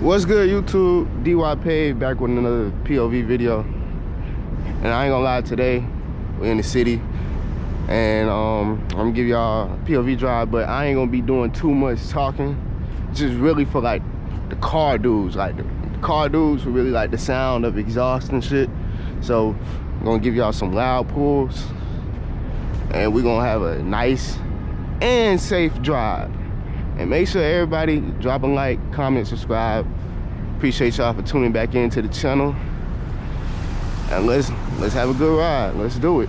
What's good, YouTube? DY Pave back with another POV video. And I ain't gonna lie, today we're in the city and I'm gonna give y'all a POV drive, but I ain't gonna be doing too much talking. Just really for like the car dudes, like the car dudes who really like the sound of exhaust and shit. So I'm gonna give y'all some loud pulls and we're gonna have a nice and safe drive. And make sure everybody drop a like, comment, subscribe. Appreciate y'all for tuning back into the channel. And let's have a good ride. Let's do it.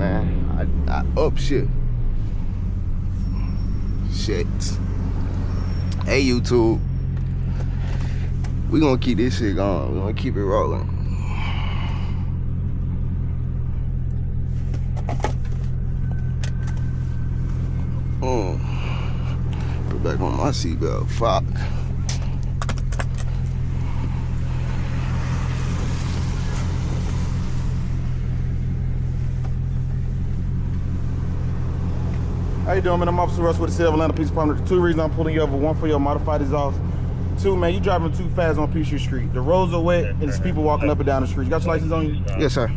man. I up shit. Shit. Hey, YouTube. We gonna keep this shit going. We gonna keep it rolling. Put back on my seatbelt. Fuck. How you doing, man? I'm Officer Russ with the City of Atlanta Police Department. 2 reasons I'm pulling you over. 1, for your modified exhaust. 2, man, you driving too fast on Peachtree Street. The roads are wet and there's people walking up and down the street. You got your license on you? Yes, sir.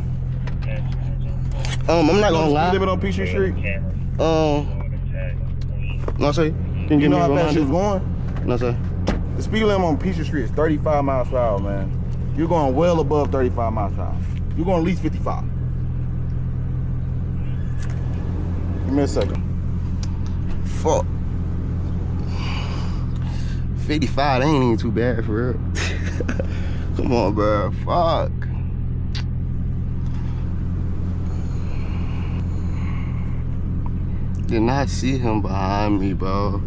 I'm not gonna lie. Speed limit on Peachtree Street? No, sir. Can You know how fast you was going? No, sir. The speed limit on Peachtree Street is 35 miles per hour, man. You're going well above 35 miles per hour. You're going at least 55. Give me a second. Fuck. 55 ain't even too bad for real. Come on, bro. Fuck. Did not see him behind me, bro.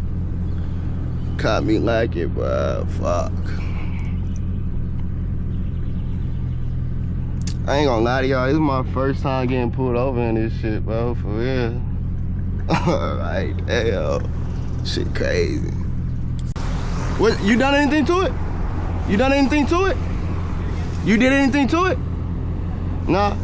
Caught me like it, bro. Fuck. I ain't gonna lie to y'all. This is my first time getting pulled over in this shit, bro. For real. Alright, damn. Shit crazy. What, you done anything to it? You done anything to it? You did anything to it? Nah.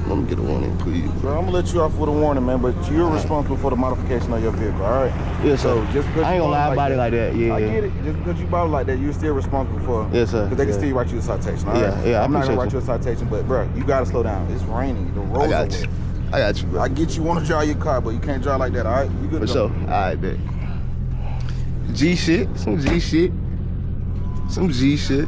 Let me get a warning, please. Bro, I'm gonna let you off with a warning, man, but you're responsible for the modification of your vehicle, all right? Yeah, so just because I ain't gonna lie about it like that. Yeah, I get it. Just because you bought it like that, you're still responsible for. Yes, sir. Because they can still write you a citation, all right? Yeah, I'm not gonna write you a citation, but bro, you gotta slow down. It's raining. The roads are wet. I got you, bro. I get you want to drive your car, but you can't drive like that, all right? You good? For sure. All right, bet. G shit. Some G shit. Some G shit.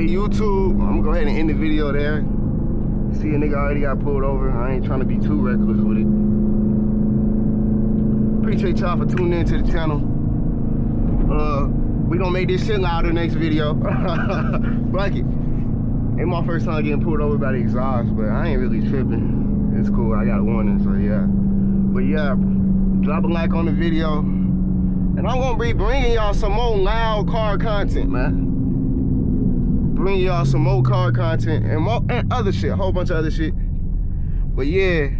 YouTube, I'm gonna go ahead and end the video there. See, a nigga already got pulled over. I ain't trying to be too reckless with it. Appreciate y'all for tuning in to the channel. We gonna make this shit louder next video. Fuck it. Ain't my first time getting pulled over by the exhaust, but I ain't really tripping. It's cool, I got a warning, so yeah. But yeah, drop a like on the video. And I'm gonna be bringing y'all some more loud car content, man. Bring y'all some more car content and more and other shit, a whole bunch of other shit. But yeah,